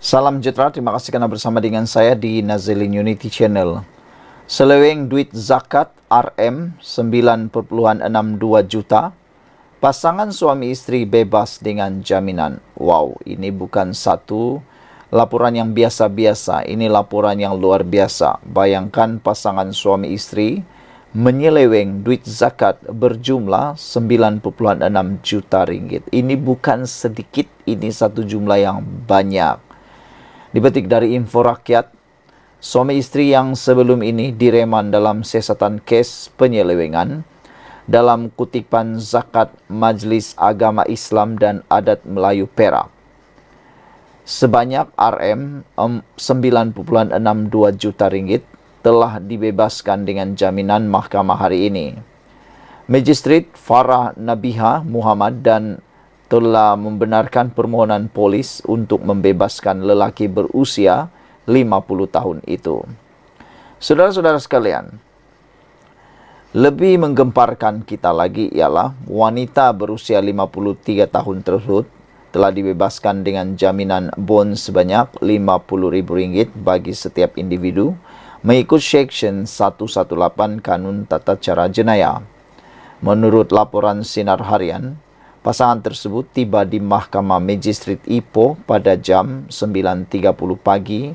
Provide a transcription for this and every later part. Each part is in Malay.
Salam sejahtera, terima kasih kerana bersama dengan saya di Nazilin Unity Channel. Seleweng duit zakat RM 9.62 juta. Pasangan suami isteri bebas dengan jaminan. Wow, ini bukan satu laporan yang biasa-biasa. Ini laporan yang luar biasa. Bayangkan pasangan suami isteri menyeleweng duit zakat berjumlah 9.6 juta ringgit. Ini bukan sedikit, ini satu jumlah yang banyak. Dipetik dari Info Rakyat, suami isteri yang sebelum ini direman dalam siasatan kes penyelewengan dalam kutipan zakat Majlis Agama Islam dan Adat Melayu Perak. Sebanyak RM 9.62 juta ringgit telah dibebaskan dengan jaminan mahkamah hari ini. Magistrat Farah Nabiha Muhammad dan telah membenarkan permohonan polis untuk membebaskan lelaki berusia 50 tahun itu. Saudara-saudara sekalian, lebih menggemparkan kita lagi ialah wanita berusia 53 tahun tersebut telah dibebaskan dengan jaminan bond sebanyak RM50,000 bagi setiap individu mengikut Seksyen 118 Kanun Tata Cara Jenayah. Menurut laporan Sinar Harian, pasangan tersebut tiba di Mahkamah Magistrat Ipoh pada jam 9.30 pagi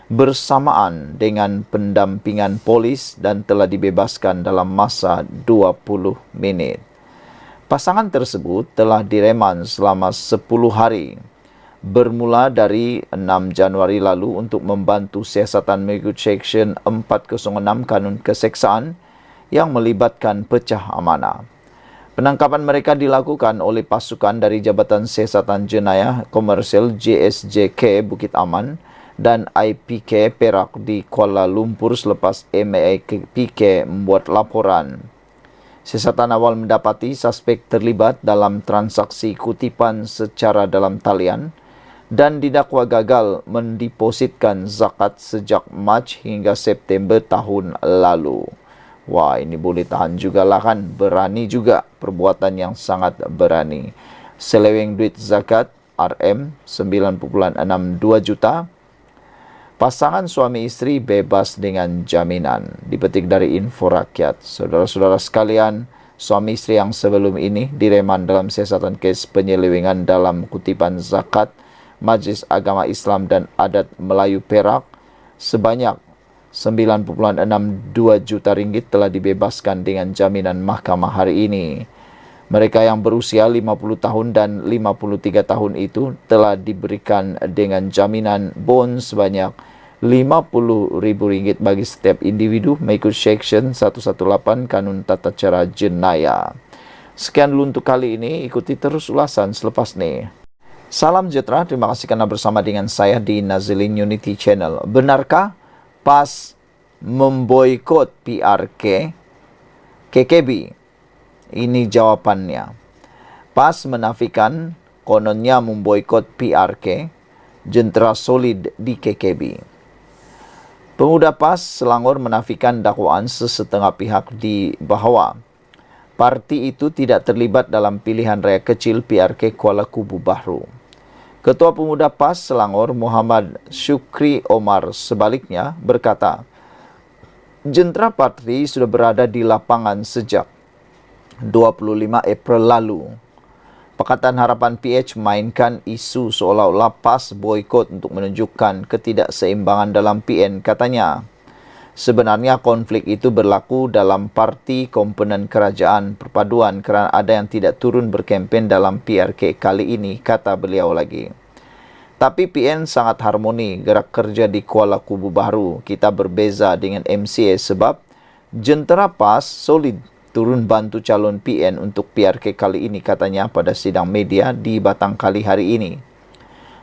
bersamaan dengan pendampingan polis dan telah dibebaskan dalam masa 20 minit. Pasangan tersebut telah direman selama 10 hari bermula dari 6 Januari lalu untuk membantu siasatan mengikut Seksyen 406 Kanun Keseksaan yang melibatkan pecah amanah. Penangkapan mereka dilakukan oleh pasukan dari Jabatan Siasatan Jenayah Komersial JSJK Bukit Aman dan IPK Perak di Kuala Lumpur selepas MAPK membuat laporan. Siasatan awal mendapati suspek terlibat dalam transaksi kutipan secara dalam talian dan didakwa gagal mendepositkan zakat sejak Mac hingga September tahun lalu. Wah, ini boleh tahan jugalah kan. Berani juga, perbuatan yang sangat berani. Seleweng duit zakat RM 9.62 juta. Pasangan suami isteri bebas dengan jaminan. Dipetik dari Info Rakyat. Saudara-saudara sekalian, suami isteri yang sebelum ini direman dalam siasatan kes penyelewengan dalam kutipan zakat Majlis Agama Islam dan Adat Melayu Perak sebanyak 9.62 juta ringgit telah dibebaskan dengan jaminan mahkamah hari ini. Mereka yang berusia 50 tahun dan 53 tahun itu telah diberikan dengan jaminan bond sebanyak RM50,000 bagi setiap individu mengikut Seksyen 118 Kanun Tata Cara Jenayah. Sekian dulu untuk kali ini, ikuti terus ulasan selepas ini. Salam sejahtera, terima kasih kerana bersama dengan saya di Nazilin Unity Channel. Benarkah PAS memboikot PRK KKB? Ini jawapannya. PAS menafikan kononnya memboikot PRK, jentera solid di KKB. Pemuda PAS Selangor menafikan dakwaan sesetengah pihak di bahawa parti itu tidak terlibat dalam pilihan raya kecil PRK Kuala Kubu Bahru. Ketua Pemuda PAS Selangor Muhammad Syukri Omar sebaliknya berkata, jentera parti sudah berada di lapangan sejak 25 April lalu. Pakatan Harapan PH mainkan isu seolah-olah PAS boikot untuk menunjukkan ketidakseimbangan dalam PN, katanya. Sebenarnya konflik itu berlaku dalam parti komponen kerajaan perpaduan kerana ada yang tidak turun berkempen dalam PRK kali ini, kata beliau lagi. Tapi PN sangat harmoni gerak kerja di Kuala Kubu Bahru. Kita berbeza dengan MCA sebab jentera PAS solid turun bantu calon PN untuk PRK kali ini, katanya pada sidang media di Batangkali hari ini.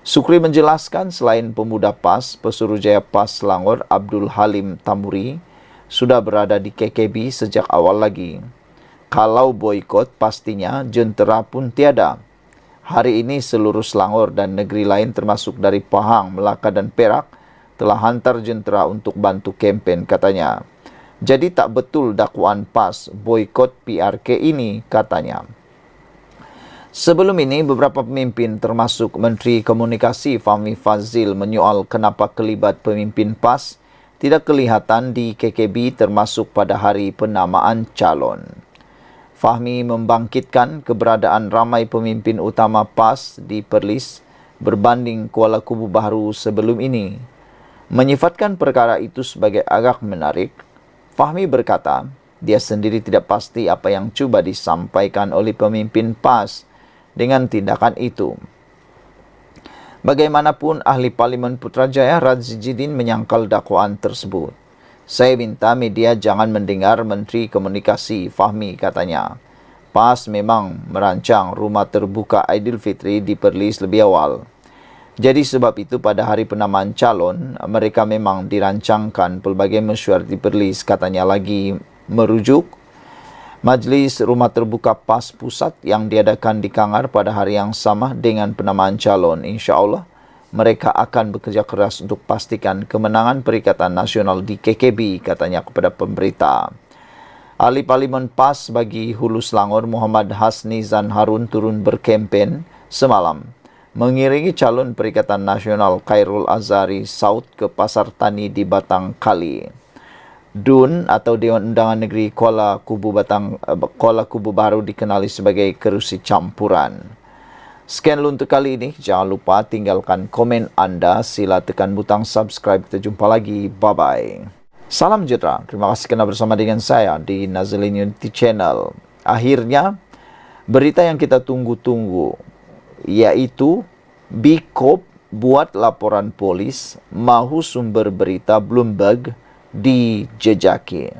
Sukri menjelaskan selain pemuda PAS, Pesuruhjaya PAS Selangor Abdul Halim Tamuri sudah berada di KKB sejak awal lagi. Kalau boikot pastinya jentera pun tiada. Hari ini seluruh Selangor dan negeri lain termasuk dari Pahang, Melaka dan Perak telah hantar jentera untuk bantu kempen, katanya. Jadi tak betul dakwaan PAS boikot PRK ini, katanya. Sebelum ini, beberapa pemimpin termasuk Menteri Komunikasi Fahmi Fadzil menyoal kenapa kelibat pemimpin PAS tidak kelihatan di KKB termasuk pada hari penamaan calon. Fahmi membangkitkan keberadaan ramai pemimpin utama PAS di Perlis berbanding Kuala Kubu Baru sebelum ini. Menyifatkan perkara itu sebagai agak menarik, Fahmi berkata, dia sendiri tidak pasti apa yang cuba disampaikan oleh pemimpin PAS dengan tindakan itu. Bagaimanapun, ahli Parlimen Putrajaya Razidin menyangkal dakwaan tersebut. Saya minta media jangan mendengar Menteri Komunikasi Fahmi, katanya. PAS memang merancang rumah terbuka Aidilfitri di Perlis lebih awal. Jadi sebab itu pada hari penamaan calon, mereka memang dirancangkan pelbagai mesyuarat di Perlis, katanya lagi merujuk Majlis Rumah Terbuka PAS Pusat yang diadakan di Kangar pada hari yang sama dengan penamaan calon. InsyaAllah, mereka akan bekerja keras untuk pastikan kemenangan Perikatan Nasional di KKB, katanya kepada pemberita. Ahli Parlimen PAS bagi Hulu Selangor Muhammad Hasni Zan Harun turun berkempen semalam mengiringi calon Perikatan Nasional Khairul Azhari Saud ke Pasar Tani di Batang Kali. DUN atau Dewan Undangan Negeri Kuala Kubu Baru dikenali sebagai kerusi campuran. Sekian untuk kali ini. Jangan lupa tinggalkan komen anda. Sila tekan butang subscribe. Kita jumpa lagi. Bye-bye. Salam sejahtera. Terima kasih kerana bersama dengan saya di Nazlin Unity Channel. Akhirnya, berita yang kita tunggu-tunggu, yaitu Bikop buat laporan polis mahu sumber berita Bloomberg dijejaki.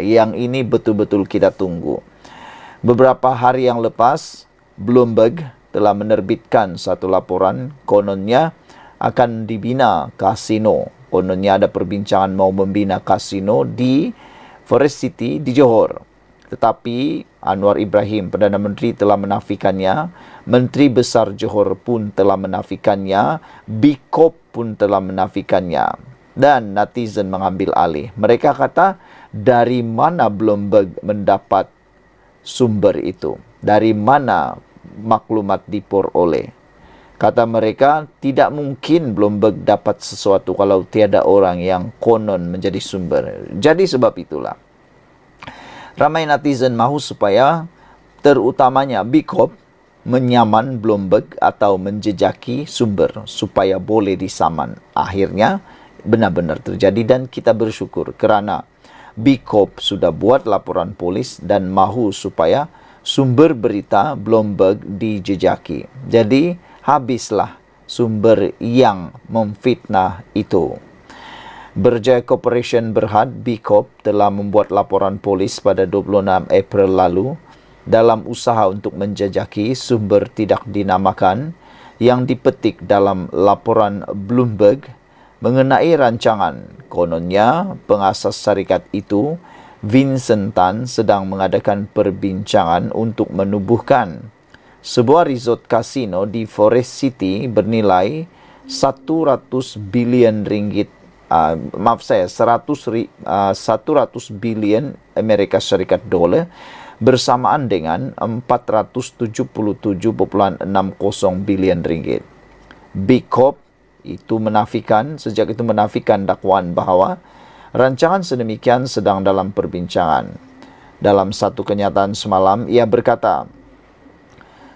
Yang ini betul-betul kita tunggu. Beberapa hari yang lepas, Bloomberg telah menerbitkan satu laporan, kononnya akan dibina kasino. Kononnya ada perbincangan mau membina kasino di Forest City di Johor. Tetapi Anwar Ibrahim, Perdana Menteri, telah menafikannya. Menteri Besar Johor pun telah menafikannya. Bikop pun telah menafikannya. Dan netizen mengambil alih. Mereka kata, dari mana Bloomberg mendapat sumber itu? Dari mana maklumat diperoleh? Kata mereka, tidak mungkin Bloomberg dapat sesuatu kalau tiada orang yang konon menjadi sumber. Jadi sebab itulah, ramai netizen mahu supaya terutamanya Bikop menyaman Bloomberg atau menjejaki sumber supaya boleh disaman. Akhirnya benar-benar terjadi dan kita bersyukur kerana Bikop sudah buat laporan polis dan mahu supaya sumber berita Bloomberg dijejaki. Jadi habislah sumber yang memfitnah itu. Berjaya Corporation Berhad, Bikop telah membuat laporan polis pada 26 April lalu dalam usaha untuk menjejaki sumber tidak dinamakan yang dipetik dalam laporan Bloomberg mengenai rancangan. Kononnya, pengasas syarikat itu, Vincent Tan, sedang mengadakan perbincangan untuk menubuhkan sebuah resort kasino di Forest City bernilai 100 bilion ringgit. 100 bilion Amerika Syarikat dolar bersamaan dengan 477.60 bilion ringgit. Bikop sejak itu menafikan dakwaan bahawa rancangan sedemikian sedang dalam perbincangan. Dalam satu kenyataan semalam, ia berkata,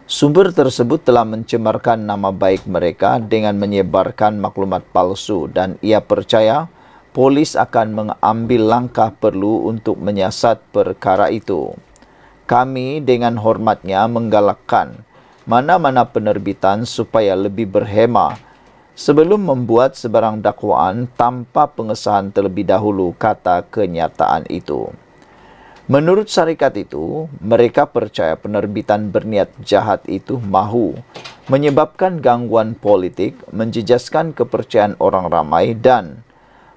sumber tersebut telah mencemarkan nama baik mereka dengan menyebarkan maklumat palsu dan ia percaya polis akan mengambil langkah perlu untuk menyiasat perkara itu. Kami dengan hormatnya menggalakkan mana-mana penerbitan supaya lebih berhema sebelum membuat sebarang dakwaan tanpa pengesahan terlebih dahulu, kata kenyataan itu. Menurut syarikat itu, mereka percaya penerbitan berniat jahat itu mahu menyebabkan gangguan politik, menjejaskan kepercayaan orang ramai dan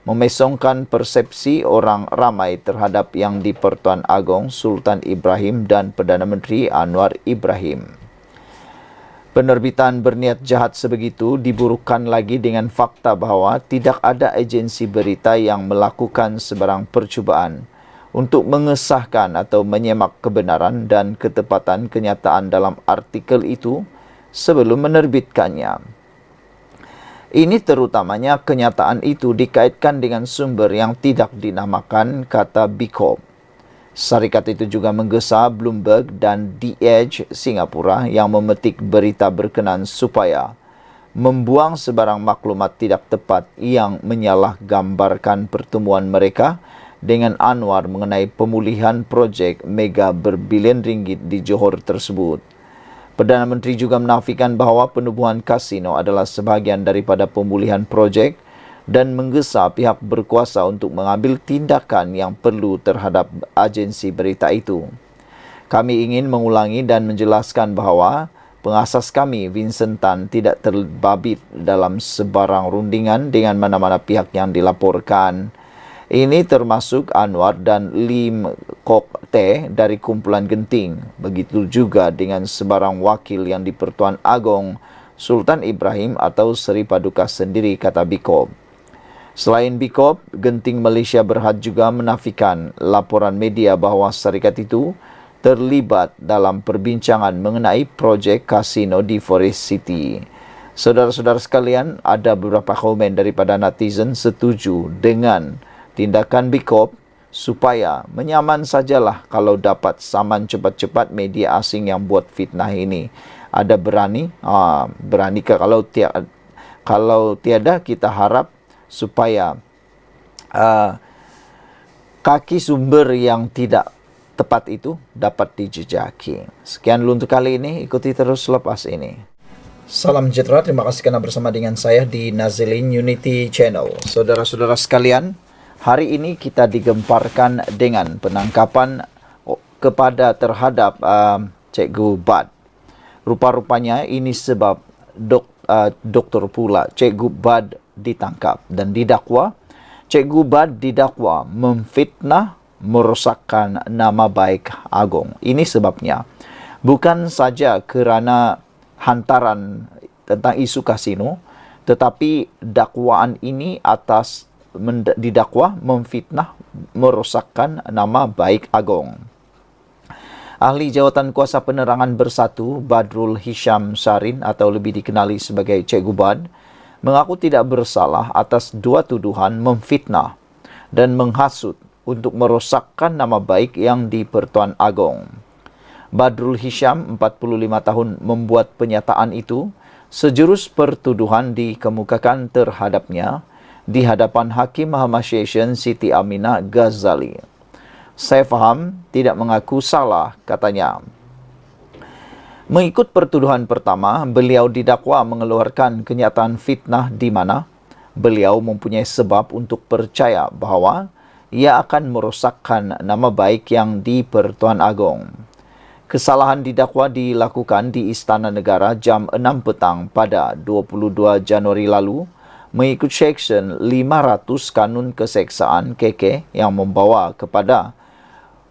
memesongkan persepsi orang ramai terhadap Yang di-Pertuan Agong Sultan Ibrahim dan Perdana Menteri Anwar Ibrahim. Penerbitan berniat jahat sebegitu diburukan lagi dengan fakta bahawa tidak ada agensi berita yang melakukan sebarang percubaan untuk mengesahkan atau menyemak kebenaran dan ketepatan kenyataan dalam artikel itu sebelum menerbitkannya. Ini terutamanya kenyataan itu dikaitkan dengan sumber yang tidak dinamakan, kata Bikop. Syarikat itu juga menggesa Bloomberg dan The Edge Singapura yang memetik berita berkenan supaya membuang sebarang maklumat tidak tepat yang menyalahgambarkan pertemuan mereka dengan Anwar mengenai pemulihan projek mega berbilion ringgit di Johor tersebut. Perdana Menteri juga menafikan bahawa penubuhan kasino adalah sebahagian daripada pemulihan projek dan menggesa pihak berkuasa untuk mengambil tindakan yang perlu terhadap agensi berita itu. Kami ingin mengulangi dan menjelaskan bahawa pengasas kami, Vincent Tan, tidak terbabit dalam sebarang rundingan dengan mana-mana pihak yang dilaporkan. Ini termasuk Anwar dan Lim Kok Teh dari kumpulan Genting. Begitu juga dengan sebarang wakil yang di-Pertuan Agong Sultan Ibrahim atau Seri Paduka sendiri, kata Bikop. Selain Bikop, Genting Malaysia Berhad juga menafikan laporan media bahawa syarikat itu terlibat dalam perbincangan mengenai projek kasino di Forest City. Saudara-saudara sekalian, ada beberapa komen daripada netizen setuju dengan tindakan Bikop supaya menyaman sajalah kalau dapat saman cepat-cepat media asing yang buat fitnah ini. Ada berani? Berani ke kalau tiada kita harap supaya kaki sumber yang tidak tepat itu dapat dijejaki. Sekian dulu untuk kali ini. Ikuti terus selepas ini. Salam sejahtera. Terima kasih karena bersama dengan saya di Nazilin Unity Channel. Saudara-saudara sekalian, hari ini kita digemparkan dengan penangkapan terhadap Cikgu Bad. Rupa-rupanya ini sebab doktor pula Cikgu Bad ditangkap dan didakwa. Cikgu Bad didakwa memfitnah, merosakkan nama baik Agong. Ini sebabnya bukan saja kerana hantaran tentang isu kasino, tetapi dakwaan ini atas didakwa memfitnah, merosakkan nama baik Agong. Ahli Jawatan Kuasa Penerangan Bersatu Badrul Hisham Sarin atau lebih dikenali sebagai Cikgu Bad mengaku tidak bersalah atas dua tuduhan memfitnah dan menghasut untuk merosakkan nama baik yang di-Pertuan Agong. Badrul Hisham, 45 tahun, membuat pernyataan itu sejurus pertuduhan dikemukakan terhadapnya di hadapan Hakim Mahkamah Session Siti Aminah Ghazali. Saya faham tidak mengaku salah, katanya. Mengikut pertuduhan pertama, beliau didakwa mengeluarkan kenyataan fitnah di mana beliau mempunyai sebab untuk percaya bahawa ia akan merosakkan nama baik yang di-Pertuan Agong. Kesalahan didakwa dilakukan di Istana Negara jam 6 petang pada 22 Januari lalu mengikut Seksyen 500 Kanun Keseksaan KK yang membawa kepada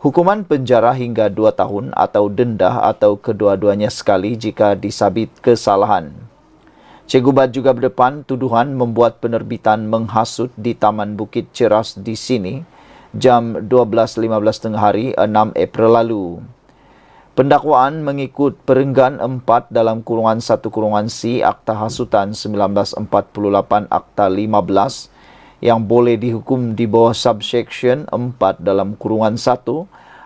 hukuman penjara hingga 2 tahun atau denda atau kedua-duanya sekali jika disabit kesalahan. Cikgu Bad juga berdepan tuduhan membuat penerbitan menghasut di Taman Bukit Ceras di sini jam 12.15 tengah hari 6 April lalu. Pendakwaan mengikut perenggan 4 dalam kurungan 1 kurungan C Akta Hasutan 1948 Akta 15 yang boleh dihukum di bawah subsection 4 dalam kurungan 1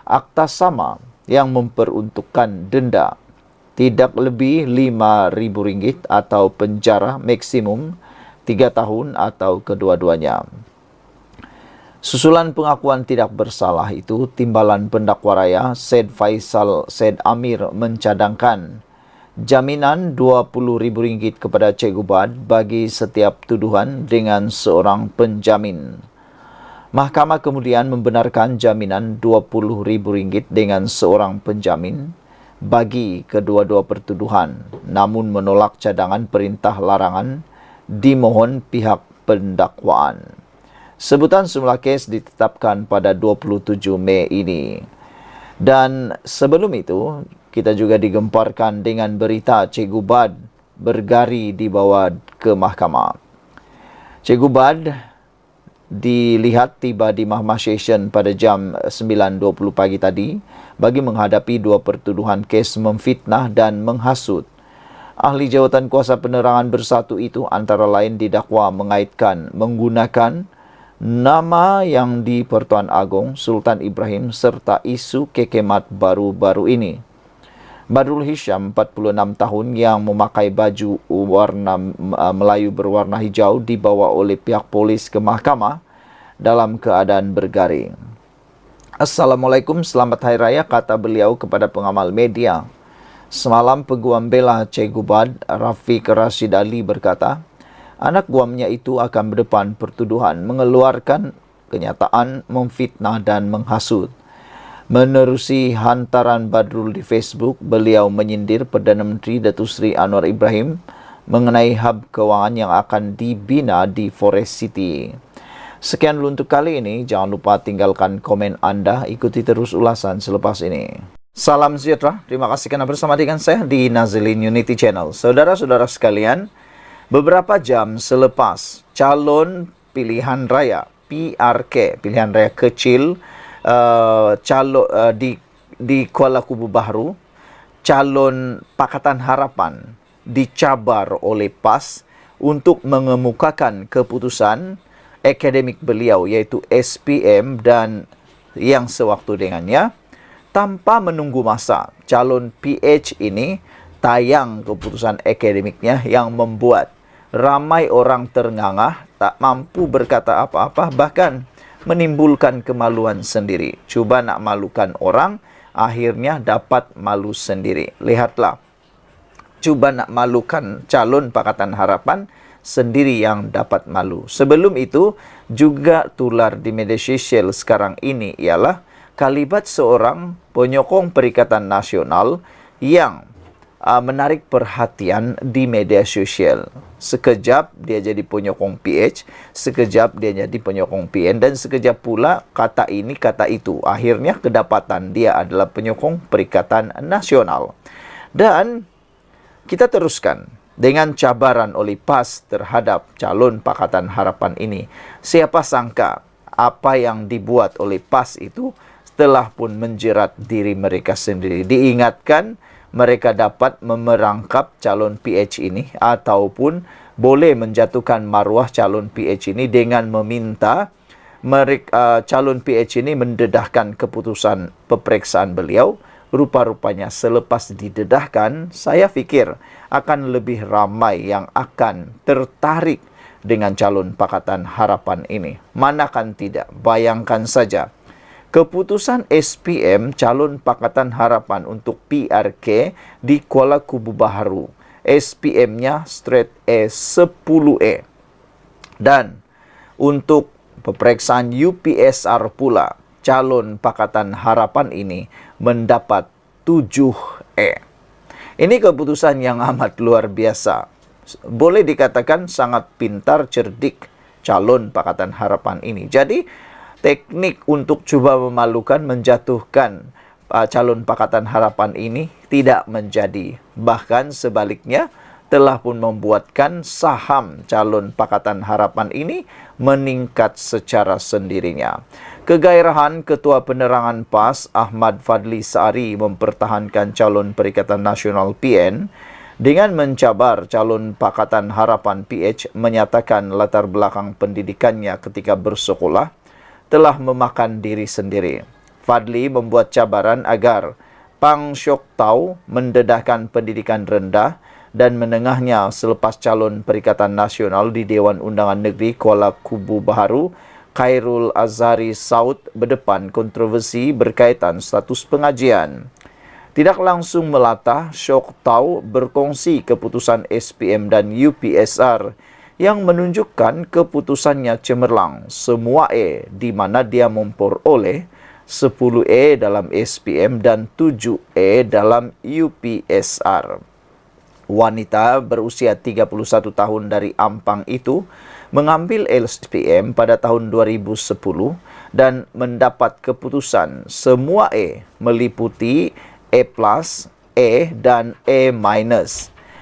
Akta sama yang memperuntukkan denda tidak lebih RM5.000 atau penjara maksimum 3 tahun atau kedua-duanya. Susulan pengakuan tidak bersalah itu, Timbalan Pendakwa Raya Said Faisal Said Amir mencadangkan jaminan RM20.000 kepada Cikgu Bad bagi setiap tuduhan dengan seorang penjamin. Mahkamah kemudian membenarkan jaminan RM20.000 dengan seorang penjamin bagi kedua-dua pertuduhan, namun menolak cadangan perintah larangan dimohon pihak pendakwaan. Sebutan semula kes ditetapkan pada 27 Mei ini. Dan sebelum itu, kita juga digemparkan dengan berita Cikgu Bad bergari dibawa ke mahkamah. Cikgu Bad dilihat tiba di Mahkamah Session pada jam 9.20 pagi tadi bagi menghadapi 2 pertuduhan kes memfitnah dan menghasut. Ahli jawatan kuasa penerangan bersatu itu antara lain didakwa mengaitkan menggunakan nama yang di Pertuan Agong Sultan Ibrahim serta isu kekemat baru-baru ini. Badrul Hisham, 46 tahun, yang memakai baju warna Melayu berwarna hijau dibawa oleh pihak polis ke mahkamah dalam keadaan bergaring. Assalamualaikum, selamat Hari Raya, kata beliau kepada pengamal media. Semalam peguam bela Cik Gubad, Rafiq Rashid Ali, berkata, anak guamnya itu akan berdepan pertuduhan mengeluarkan kenyataan memfitnah dan menghasut. Menerusi hantaran Badrul di Facebook, beliau menyindir Perdana Menteri Datuk Seri Anwar Ibrahim mengenai hub kewangan yang akan dibina di Forest City. Sekian dulu untuk kali ini. Jangan lupa tinggalkan komen Anda. Ikuti terus ulasan selepas ini. Salam sejahtera. Terima kasih kerana bersama dengan saya di Nazilin Unity Channel. Saudara-saudara sekalian, beberapa jam selepas calon pilihan raya PRK, pilihan raya kecil, di Kuala Kubu Baharu, calon Pakatan Harapan dicabar oleh PAS untuk mengemukakan keputusan akademik beliau iaitu SPM dan yang sewaktu dengannya. Tanpa menunggu masa, calon PH ini tayang keputusan akademiknya yang membuat ramai orang terngangah, tak mampu berkata apa-apa, bahkan menimbulkan kemaluan sendiri. Cuba nak malukan orang, akhirnya dapat malu sendiri. Lihatlah, cuba nak malukan calon Pakatan Harapan, sendiri yang dapat malu. Sebelum itu, juga tular di media sosial sekarang ini ialah kalimat seorang penyokong Perikatan Nasional yang menarik perhatian di media sosial. Sekejap dia jadi penyokong PH, sekejap dia jadi penyokong PN, dan sekejap pula kata ini, kata itu. Akhirnya kedapatan dia adalah penyokong Perikatan Nasional. Dan kita teruskan dengan cabaran oleh PAS terhadap calon Pakatan Harapan ini. Siapa sangka apa yang dibuat oleh PAS itu telah pun menjerat diri mereka sendiri. Diingatkan mereka dapat memerangkap calon PH ini ataupun boleh menjatuhkan maruah calon PH ini dengan meminta calon PH ini mendedahkan keputusan peperiksaan beliau. Rupa-rupanya selepas didedahkan, saya fikir akan lebih ramai yang akan tertarik dengan calon Pakatan Harapan ini. Manakan tidak, bayangkan saja. Keputusan SPM calon Pakatan Harapan untuk PRK di Kuala Kubu Baharu. SPM-nya straight A 10A. Dan untuk peperiksaan UPSR pula, calon Pakatan Harapan ini mendapat 7A. Ini keputusan yang amat luar biasa. Boleh dikatakan sangat pintar, cerdik calon Pakatan Harapan ini. Jadi, teknik untuk cuba memalukan, menjatuhkan calon Pakatan Harapan ini tidak menjadi. Bahkan sebaliknya, telah pun membuatkan saham calon Pakatan Harapan ini meningkat secara sendirinya. Kegairahan Ketua Penerangan PAS Ahmad Fadli Saari mempertahankan calon Perikatan Nasional PN dengan mencabar calon Pakatan Harapan PH, menyatakan latar belakang pendidikannya ketika bersekolah telah memakan diri sendiri. Fadli membuat cabaran agar Pang Syok Tau mendedahkan pendidikan rendah dan menengahnya selepas calon Perikatan Nasional di Dewan Undangan Negeri Kuala Kubu Baharu, Khairul Azhari Saud, berdepan kontroversi berkaitan status pengajian. Tidak langsung melatah, Syok Tau berkongsi keputusan SPM dan UPSR yang menunjukkan keputusannya cemerlang, semua A, di mana dia memperoleh 10A dalam SPM dan 7A dalam UPSR. Wanita berusia 31 tahun dari Ampang itu mengambil SPM pada tahun 2010 dan mendapat keputusan semua A meliputi A+, E dan A-.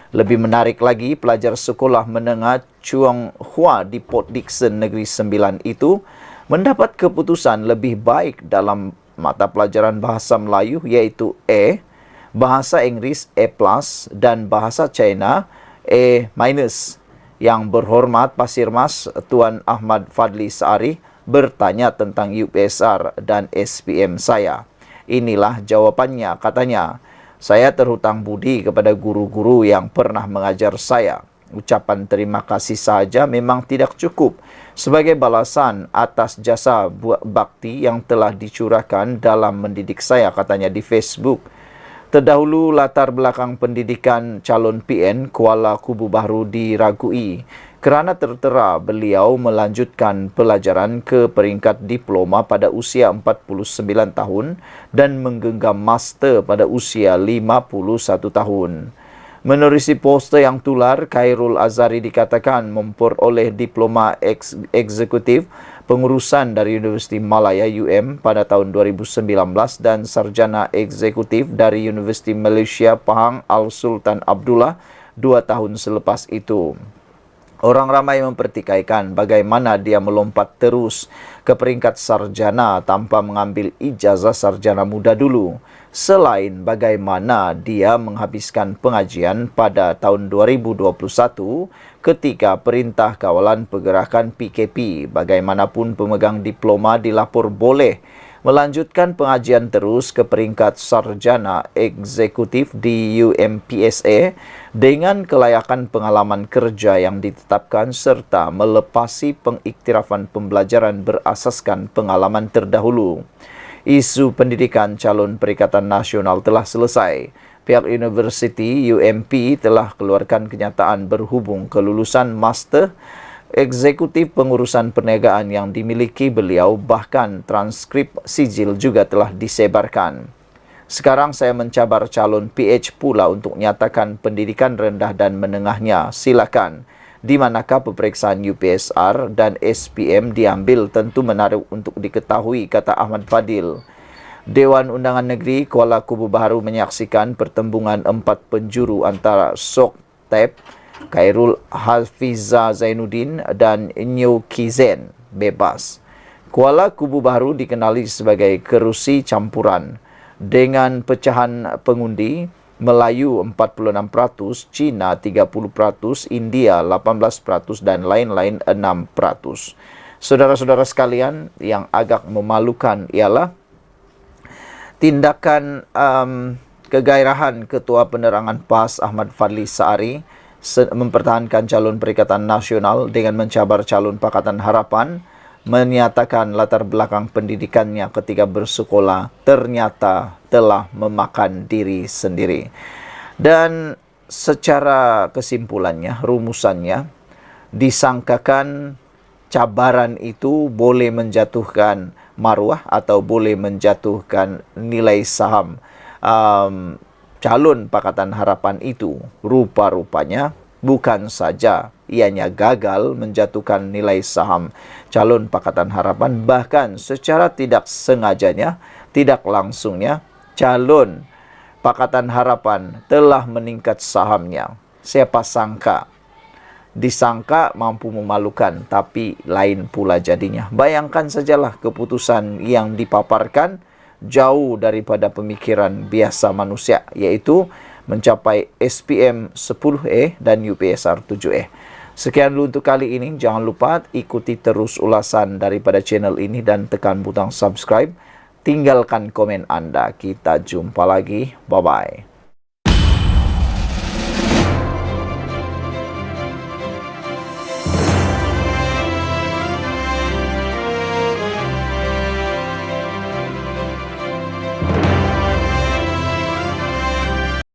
Lebih menarik lagi, pelajar sekolah menengah Chuang Hua di Port Dickson Negeri Sembilan itu mendapat keputusan lebih baik dalam mata pelajaran bahasa Melayu iaitu A, bahasa Inggeris A+, dan bahasa China A-. Yang berhormat Pasir Mas Tuan Ahmad Fadli Saari bertanya tentang UPSR dan SPM saya. Inilah jawabannya, katanya. Saya terhutang budi kepada guru-guru yang pernah mengajar saya. Ucapan terima kasih saja memang tidak cukup sebagai balasan atas jasa bakti yang telah dicurahkan dalam mendidik saya, katanya di Facebook. Terdahulu latar belakang pendidikan calon PN Kuala Kubu Baru diragui kerana tertera beliau melanjutkan pelajaran ke peringkat diploma pada usia 49 tahun dan menggenggam master pada usia 51 tahun. Menerusi poster yang tular, Khairul Azhari dikatakan memperoleh diploma eksekutif pengurusan dari Universiti Malaya UM pada tahun 2019 dan sarjana eksekutif dari Universiti Malaysia Pahang Al Sultan Abdullah 2 tahun selepas itu. Orang ramai mempertikaikan bagaimana dia melompat terus ke peringkat sarjana tanpa mengambil ijazah sarjana muda dulu. Selain bagaimana dia menghabiskan pengajian pada tahun 2021 ketika Perintah Kawalan Pergerakan PKP, bagaimanapun pemegang diploma dilapor boleh melanjutkan pengajian terus ke peringkat sarjana eksekutif di UMPSA dengan kelayakan pengalaman kerja yang ditetapkan serta melepasi pengiktirafan pembelajaran berasaskan pengalaman terdahulu. Isu pendidikan calon Perikatan Nasional telah selesai. Pihak Universiti UMP telah keluarkan kenyataan berhubung kelulusan master eksekutif pengurusan perniagaan yang dimiliki beliau, bahkan transkrip sijil juga telah disebarkan. Sekarang saya mencabar calon PH pula untuk nyatakan pendidikan rendah dan menengahnya. Silakan. Di manakah peperiksaan UPSR dan SPM diambil tentu menarik untuk diketahui, kata Ahmad Fadil. Dewan Undangan Negeri Kuala Kubu Baru menyaksikan pertembungan 4 penjuru antara Sok Tep, Khairul Hafiza Zainuddin dan Nyo Kizen bebas. Kuala Kubu Baru dikenali sebagai kerusi campuran dengan pecahan pengundi Melayu 46%, Cina 30%, India 18% dan lain-lain 6%. Saudara-saudara sekalian, yang agak memalukan ialah tindakan kegairahan Ketua Penerangan PAS Ahmad Fadli Saari mempertahankan calon Perikatan Nasional dengan mencabar calon Pakatan Harapan, menyatakan latar belakang pendidikannya ketika bersekolah ternyata telah memakan diri sendiri. Dan secara kesimpulannya, rumusannya, disangkakan cabaran itu boleh menjatuhkan maruah atau boleh menjatuhkan nilai saham calon Pakatan Harapan itu. Rupa-rupanya bukan saja ianya gagal menjatuhkan nilai saham calon Pakatan Harapan, bahkan secara tidak sengajanya, tidak langsungnya, calon Pakatan Harapan telah meningkat sahamnya. Siapa sangka? Disangka mampu memalukan, tapi lain pula jadinya. Bayangkan sajalah keputusan yang dipaparkan jauh daripada pemikiran biasa manusia, yaitu mencapai SPM 10A dan UPSR 7A. Sekian dulu untuk kali ini. Jangan lupa ikuti terus ulasan daripada channel ini dan tekan butang subscribe. Tinggalkan komen Anda. Kita jumpa lagi. Bye-bye.